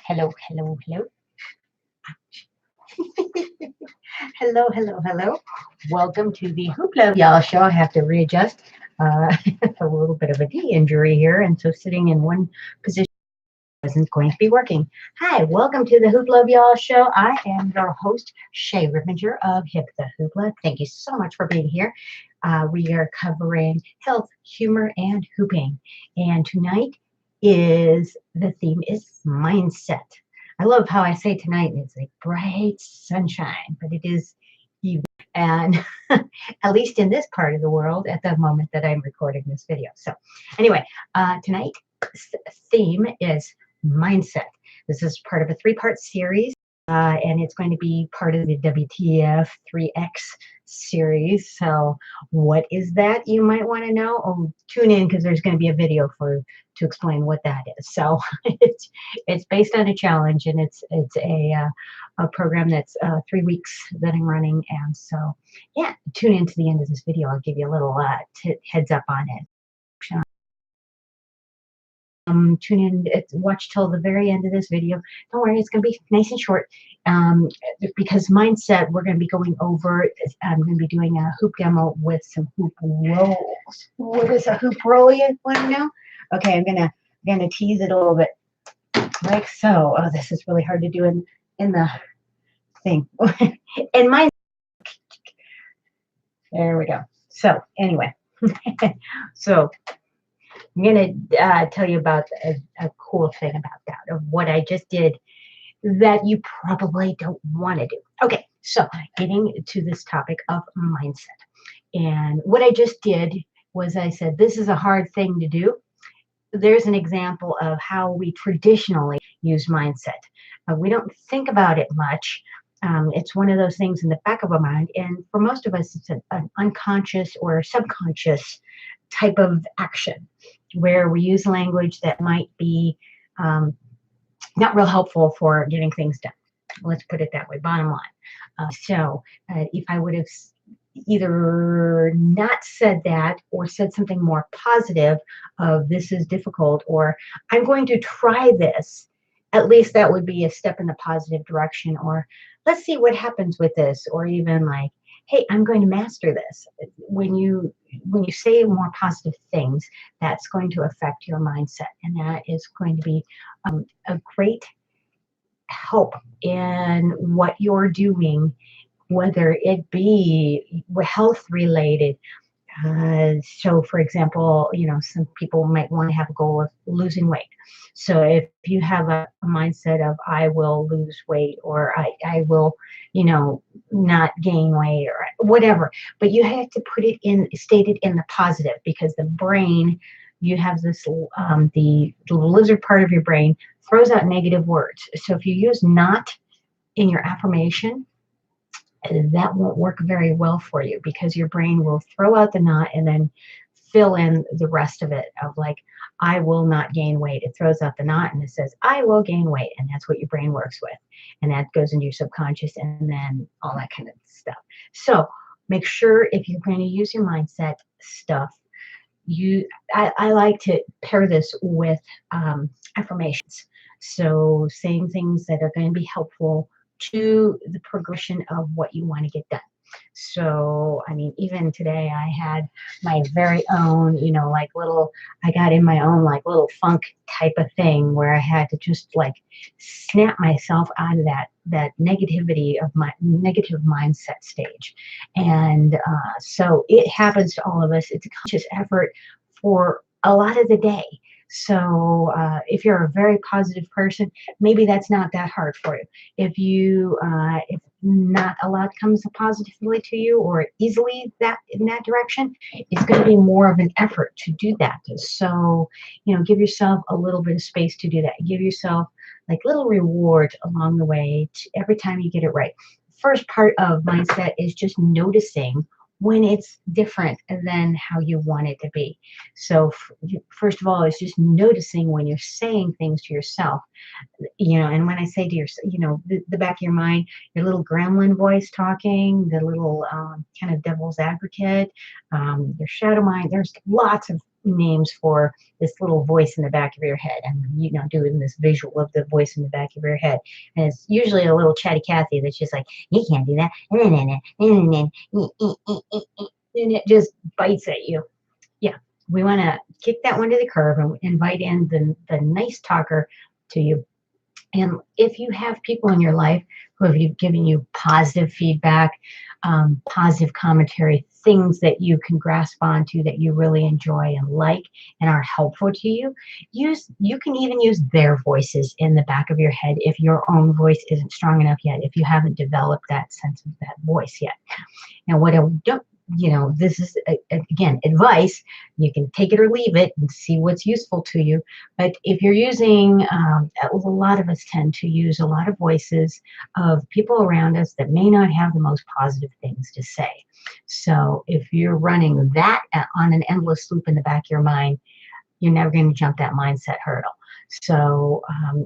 Hello, hello, hello. Hello. Welcome to the Hoopla Y'all show. I have to readjust. A little bit of a knee injury here, and so sitting in one position isn't going to be working. Hi, welcome to the Hoopla Y'all show. I am your host, Shay Rippinger of Hip the Hoopla. Thank you so much for being here. We are covering health, humor, and hooping. And tonight the theme is mindset. I love how I say tonight, it's like bright sunshine, but it is evening. And at least in this part of the world at the moment that I'm recording this video. So anyway, tonight's theme is mindset. This is part of a three-part series. And it's going to be part of the WTF 3X series. So what is that, you might want to know? Oh, tune in because there's going to be a video to explain what that is. So it's based on a challenge, and it's a program that's 3 weeks that I'm running. And so yeah, tune in to the end of this video. I'll give you a little heads up on it. Tune in, watch till the very end of this video. Don't worry, it's going to be nice and short, because mindset, we're going to be going over. I'm going to be doing a hoop demo with some hoop rolls. What is a hoop roll, you want to know? Okay, I'm gonna tease it a little bit, like so. Oh, this is really hard to do in the thing. And mine. There we go. So anyway, so I'm going to tell you about a cool thing about that, of what I just did that you probably don't want to do. Okay, so getting to this topic of mindset. And what I just did was I said, this is a hard thing to do. There's an example of how we traditionally use mindset. We don't think about it much. It's one of those things in the back of our mind. And for most of us, it's an unconscious or subconscious type of action where we use language that might be not real helpful for getting things done. Let's put it that way, bottom line. If I would have either not said that or said something more positive of this is difficult, or I'm going to try this, at least that would be a step in the positive direction, or let's see what happens with this, or even like, hey, I'm going to master this. When you say more positive things, that's going to affect your mindset, and that is going to be a great help in what you're doing, whether it be health related. So for example, some people might want to have a goal of losing weight. So if you have a mindset of I will lose weight, or I will, not gain weight, or whatever, but you have to state it in the positive, because the brain, you have this, the lizard part of your brain throws out negative words. So if you use not in your affirmation, that won't work very well for you, because your brain will throw out the not and then fill in the rest of it of like, I will not gain weight. It throws out the not and it says, I will gain weight. And that's what your brain works with. And that goes into your subconscious and then all that kind of stuff. So make sure, if you're going to use your mindset stuff, I like to pair this with affirmations. So saying things that are going to be helpful to the progression of what you want to get done. So, I mean, even today I had my very own, I got in my own like little funk type of thing where I had to just like snap myself out of that negativity of my negative mindset stage. And so it happens to all of us. It's a conscious effort for a lot of the day. So if you're a very positive person, maybe that's not that hard for you. If not a lot comes positively to you or easily in that direction, it's going to be more of an effort to do that. So, give yourself a little bit of space to do that. Give yourself like little rewards along the way every time you get it right. First part of mindset is just noticing when it's different than how you want it to be. So first of all, it's just noticing when you're saying things to yourself, and when I say to yourself, the back of your mind, your little gremlin voice talking, the little kind of devil's advocate, your shadow mind, there's lots of names for this little voice in the back of your head. I'm, doing this visual of the voice in the back of your head. And it's usually a little chatty Cathy that's just like, you can't do that. And it just bites at you. Yeah. We want to kick that one to the curb and invite in the nice talker to you. And if you have people in your life who have given you positive feedback, positive commentary, things that you can grasp onto that you really enjoy and like and are helpful to you, you can even use their voices in the back of your head if your own voice isn't strong enough yet, if you haven't developed that sense of that voice yet. Now, what I don't, this is, again, advice. You can take it or leave it and see what's useful to you. But if you're using, a lot of us tend to use a lot of voices of people around us that may not have the most positive things to say. So if you're running that on an endless loop in the back of your mind, you're never going to jump that mindset hurdle. So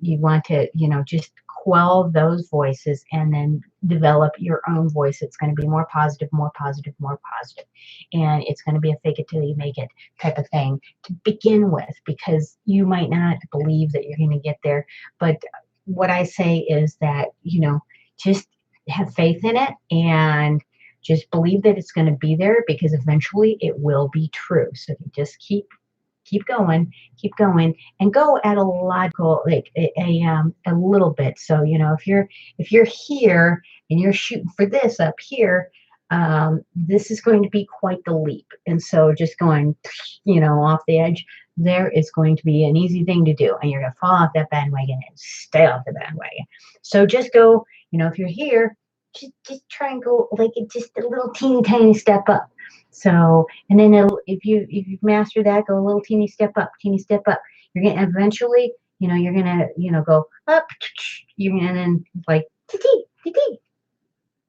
you want to, just quell those voices and then develop your own voice. It's going to be more positive, more positive, more positive. And it's going to be a fake it till you make it type of thing to begin with, because you might not believe that you're going to get there. But what I say is that, just have faith in it and just believe that it's going to be there, because eventually it will be true. So you just keep going, and go at a logical, like a little bit. So, if you're here and you're shooting for this up here, this is going to be quite the leap. And so just going, off the edge, there is going to be an easy thing to do, and you're going to fall off that bandwagon and stay off the bandwagon. So just go, if you're here, just try and go like just a little teeny tiny step up. So, and then if you master that, go a little teeny step up, teeny step up. You're gonna eventually, you're gonna, go up. You're gonna then like tee,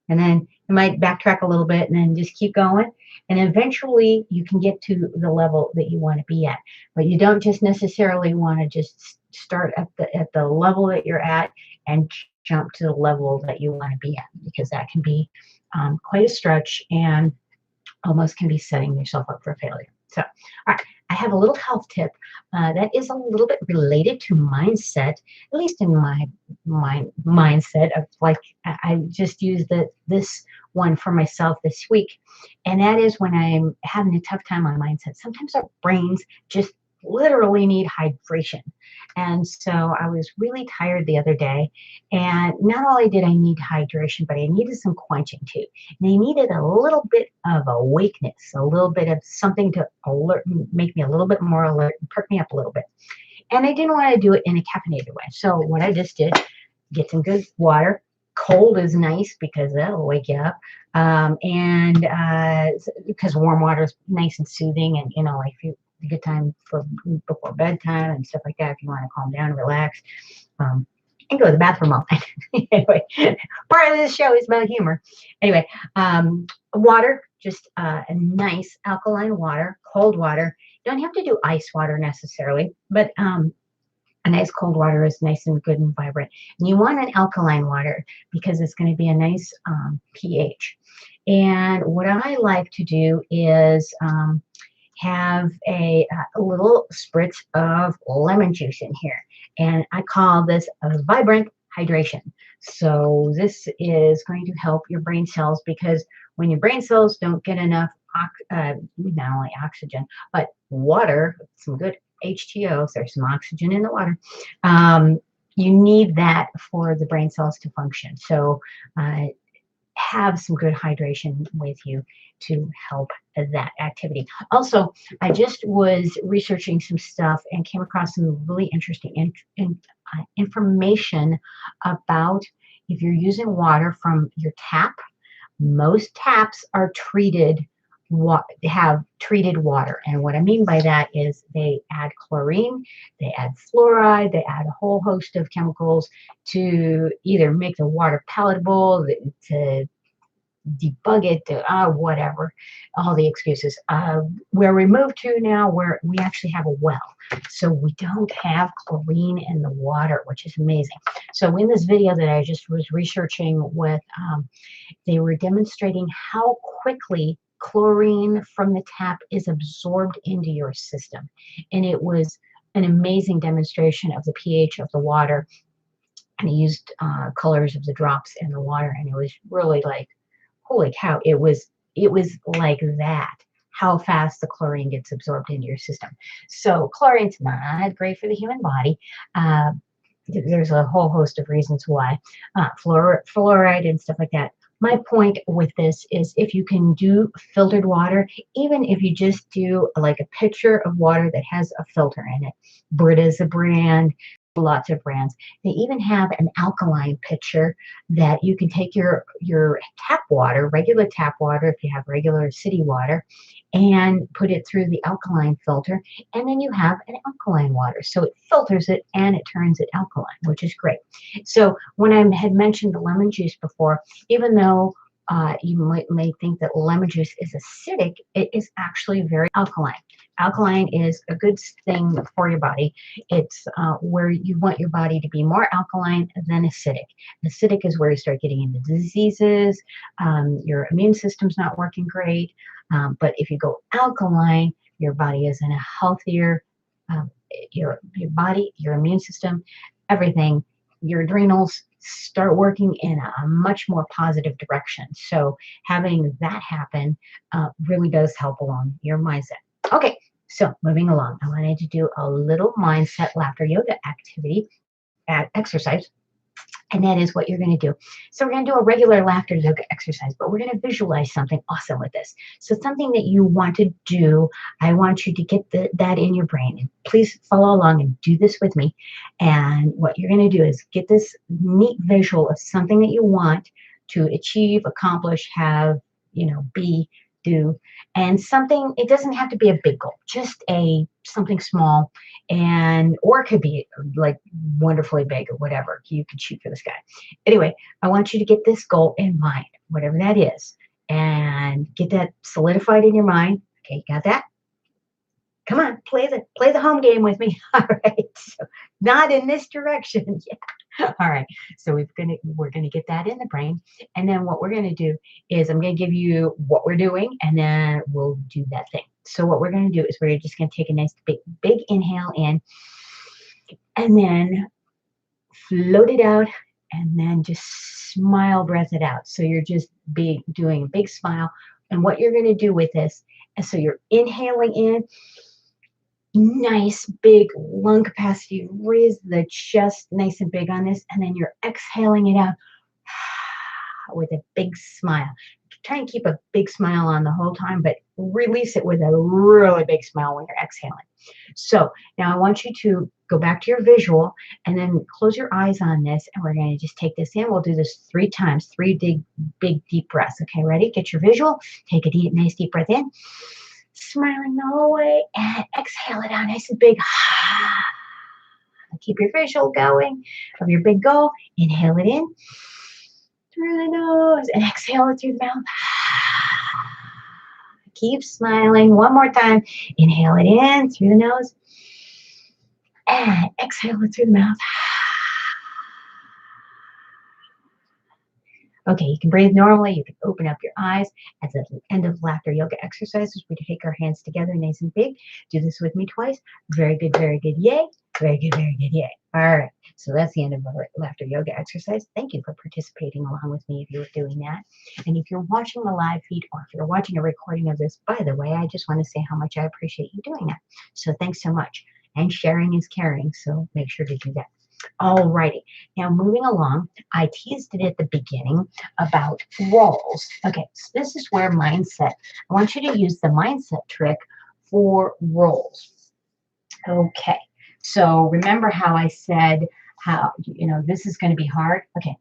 and then you might backtrack a little bit and then just keep going. And eventually you can get to the level that you want to be at. But you don't just necessarily want to just start at the level that you're at and jump to the level that you want to be at, because that can be quite a stretch and almost can be setting yourself up for failure. So, all right, I have a little health tip that is a little bit related to mindset, at least in my mindset of like, I just used this one for myself this week. And that is when I'm having a tough time on mindset. Sometimes our brains just literally need hydration. And so I was really tired the other day, and not only did I need hydration, but I needed some quenching too. And I needed a little bit of awakeness, a little bit of something to make me a little bit more alert, perk me up a little bit. And I didn't want to do it in a caffeinated way. So what I just did, get some good water. Cold is nice because that'll wake you up. And because warm water is nice and soothing, and like if you a good time for before bedtime and stuff like that, if you want to calm down and relax, and go to the bathroom all night. Anyway, part of this show is about humor. Anyway, water, just a nice alkaline water, cold water. You don't have to do ice water necessarily, but a nice cold water is nice and good and vibrant. And you want an alkaline water because it's going to be a nice pH. And what I like to do is have a little spritz of lemon juice in here. And I call this a vibrant hydration. So this is going to help your brain cells, because when your brain cells don't get enough, not only oxygen, but water, some good H2O, there's some oxygen in the water, you need that for the brain cells to function. So have some good hydration with you to help that activity. Also, I just was researching some stuff and came across some really interesting information about if you're using water from your tap. Most taps are have treated water. And what I mean by that is they add chlorine, they add fluoride, they add a whole host of chemicals to either make the water palatable, to debug it, to whatever, all the excuses. Where we moved to now, where we actually have a well. So we don't have chlorine in the water, which is amazing. So in this video that I just was researching with, they were demonstrating how quickly chlorine from the tap is absorbed into your system. And it was an amazing demonstration of the pH of the water. And he used colors of the drops in the water, and it was really like, holy cow! It was like that. How fast the chlorine gets absorbed into your system. So chlorine's not great for the human body. Uh, there's a whole host of reasons why, fluoride and stuff like that. My point with this is if you can do filtered water, even if you just do like a pitcher of water that has a filter in it. Brita's a brand, lots of brands. They even have an alkaline pitcher that you can take your tap water, regular tap water, if you have regular city water, and put it through the alkaline filter, and then you have an alkaline water. So it filters it and it turns it alkaline, which is great. So when I had mentioned the lemon juice before, even though you may think that lemon juice is acidic, it is actually very alkaline. Alkaline is a good thing for your body. It's where you want your body to be more alkaline than acidic. Acidic is where you start getting into diseases. Your immune system's not working great. But if you go alkaline, your body is in a healthier, your body, your immune system, everything, your adrenals start working in a much more positive direction. So having that happen really does help along your mindset. Okay, so moving along, I wanted to do a little mindset laughter yoga activity, exercise. And that is what you're going to do. So we're going to do a regular laughter yoga exercise, but we're going to visualize something awesome with this. So something that you want to do, I want you to get that in your brain. And please follow along and do this with me. And what you're going to do is get this neat visual of something that you want to achieve, accomplish, have, be, do. And something, it doesn't have to be a big goal, just something small, or it could be like wonderfully big or whatever. You can shoot for the sky. Anyway, I want you to get this goal in mind, whatever that is, and get that solidified in your mind. Okay, you got that? Come on, play the home game with me. All right. So not in this direction. Yeah. All right. So we're gonna get that in the brain. And then what we're gonna do is I'm gonna give you what we're doing, and then we'll do that thing. So what we're gonna do is we're just gonna take a nice big inhale in, and then float it out, and then just smile, breath it out. So you're just doing a big smile. And what you're gonna do with this, and so you're inhaling in, nice big lung capacity, raise the chest nice and big on this, and then you're exhaling it out with a big smile. Try and keep a big smile on the whole time, but release it with a really big smile when you're exhaling. So now I want you to go back to your visual and then close your eyes on this, and we're going to just take this in. We'll do this 3 times, 3 big deep breaths. Okay, ready? Get your visual. Take a nice deep breath in, smiling the whole way, and exhale it out nice and big. Keep your visual going of your big goal. Inhale it in through the nose and exhale it through the mouth. Keep smiling. One more time. Inhale it in through the nose and exhale it through the mouth. Okay, you can breathe normally. You can open up your eyes. At the end of laughter yoga exercises, we take our hands together nice and big. Do this with me twice. Very good, yay. Very good, yay. All right, so that's the end of our laughter yoga exercise. Thank you for participating along with me if you're doing that. And if you're watching the live feed or if you're watching a recording of this, by the way, I just want to say how much I appreciate you doing that. So thanks so much. And sharing is caring, so make sure to do that. All righty. Now moving along, I teased it at the beginning about roles. Okay, so this is where mindset. I want you to use the mindset trick for roles. Okay, so remember how I said how, this is going to be hard? Okay,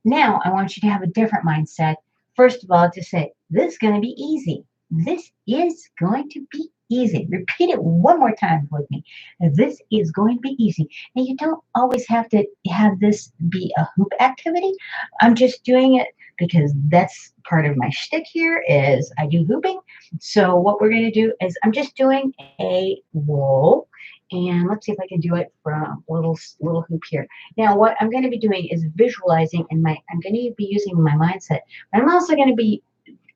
now I want you to have a different mindset. First of all, to say, this is going to be easy. This is going to be easy. Repeat it one more time with me. This is going to be easy. Now, you don't always have to have this be a hoop activity. I'm just doing it because that's part of my shtick here is I do hooping. So what we're going to do is I'm just doing a roll. And let's see if I can do it from a little hoop here. Now, what I'm going to be doing is visualizing, and I'm going to be using my mindset. But I'm also going to be,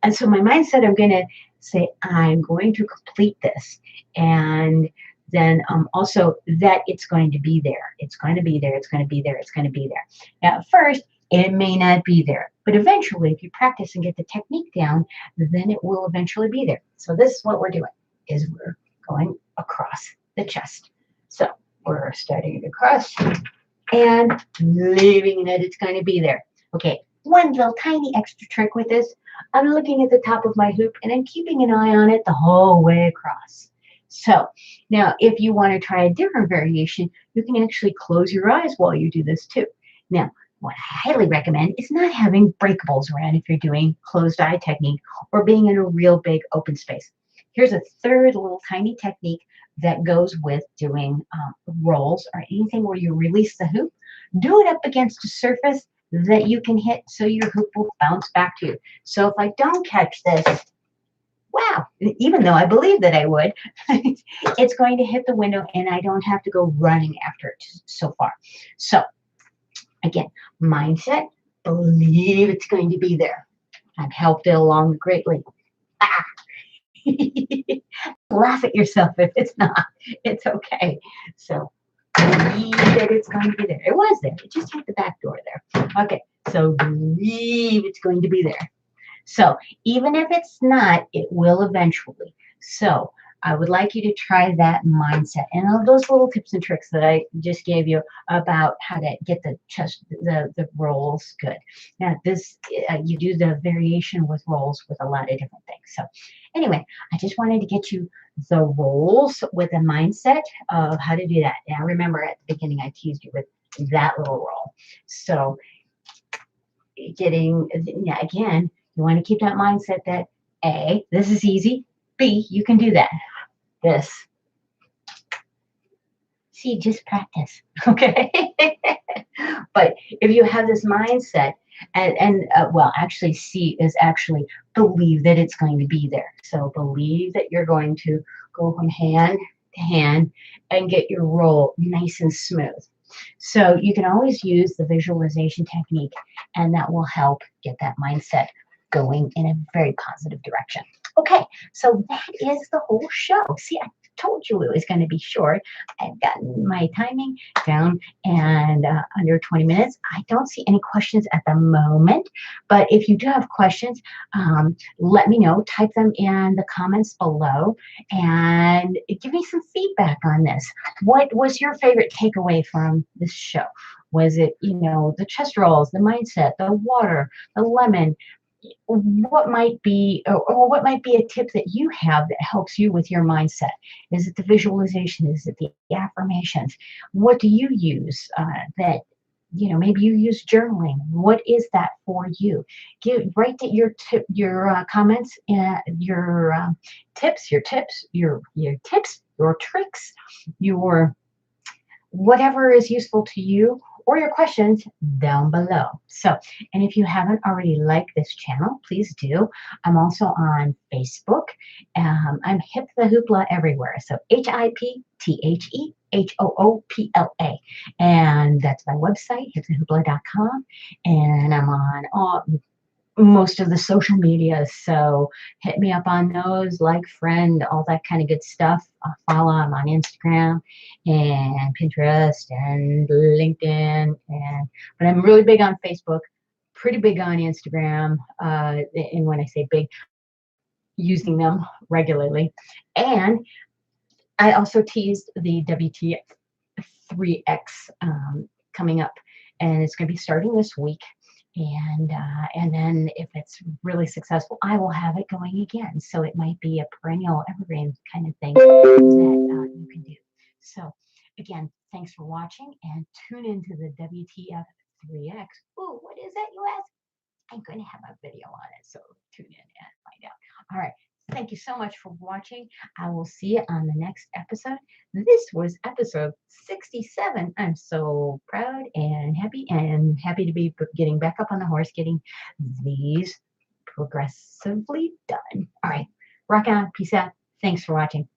and so my mindset, I'm going to say, I'm going to complete this. And then also that it's going to be there. It's going to be there. It's going to be there. It's going to be there. Now, at first, it may not be there, but eventually, if you practice and get the technique down, then it will eventually be there. So this is what we're doing, is we're going across the chest. So we're starting across and leaving that it's going to be there. Okay, one little tiny extra trick with this, I'm looking at the top of my hoop and I'm keeping an eye on it the whole way across. So now if you want to try a different variation, you can actually close your eyes while you do this too. Now, what I highly recommend is not having breakables around if you're doing closed eye technique or being in a real big open space. Here's a third little tiny technique that goes with doing rolls or anything where you release the hoop. Do it up against a surface that you can hit so your hoop will bounce back to you. So if I don't catch this, wow, even though I believe that I would, it's going to hit the window and I don't have to go running after it so far. So again, mindset, believe it's going to be there. I've helped it along greatly. Ah. Laugh at yourself if it's not. It's okay. So believe that it's going to be there. It was there. It just hit the back door there. Okay. So believe it's going to be there. So even if it's not, it will eventually. So I would like you to try that mindset and all those little tips and tricks that I just gave you about how to get the chest, the rolls good. Now this, you do the variation with rolls with a lot of different things. So anyway, I just wanted to get you the rolls with a mindset of how to do that. Now remember at the beginning I teased you with that little roll. So getting, again, you want to keep that mindset that A, this is easy. B, you can do that. This. See, just practice. Okay. But if you have this mindset, well, actually, C is actually believe that it's going to be there. So believe that you're going to go from hand to hand and get your roll nice and smooth. So you can always use the visualization technique, and that will help get that mindset going in a very positive direction. Okay, so that is the whole show. See, I told you it was going to be short. I've gotten my timing down and under 20 minutes. I don't see any questions at the moment, but if you do have questions, let me know. Type them in the comments below and give me some feedback on this. What was your favorite takeaway from this show? Was it, the chest rolls, the mindset, the water, the lemon? What might be, or what might be a tip that you have that helps you with your mindset? Is it the visualization? Is it the affirmations? What do you use that, maybe you use journaling? What is that for you? Write your comments, your tips, your tricks, your whatever is useful to you, or your questions down below. So, and if you haven't already liked this channel, please do. I'm also on Facebook. I'm Hip the Hoopla everywhere. So HIPTHEHOOPLA. And that's my website, hipthehoopla.com. And I'm on most of the social media. So hit me up on those, like, friend, all that kind of good stuff. I'll follow. I'm on Instagram and Pinterest and LinkedIn. But I'm really big on Facebook, pretty big on Instagram. And when I say big, using them regularly. And I also teased the WT3X coming up. And it's going to be starting this week. And then if it's really successful, I will have it going again. So it might be a perennial evergreen kind of thing that you can do. So again, thanks for watching and tune into the WTF3X. Oh, what is that, you ask? I'm going to have a video on it, so tune in and find out. All right. Thank you so much for watching. I will see you on the next episode. This was episode 67. I'm so proud and happy to be getting back up on the horse, getting these progressively done. All right. Rock on. Peace out. Thanks for watching.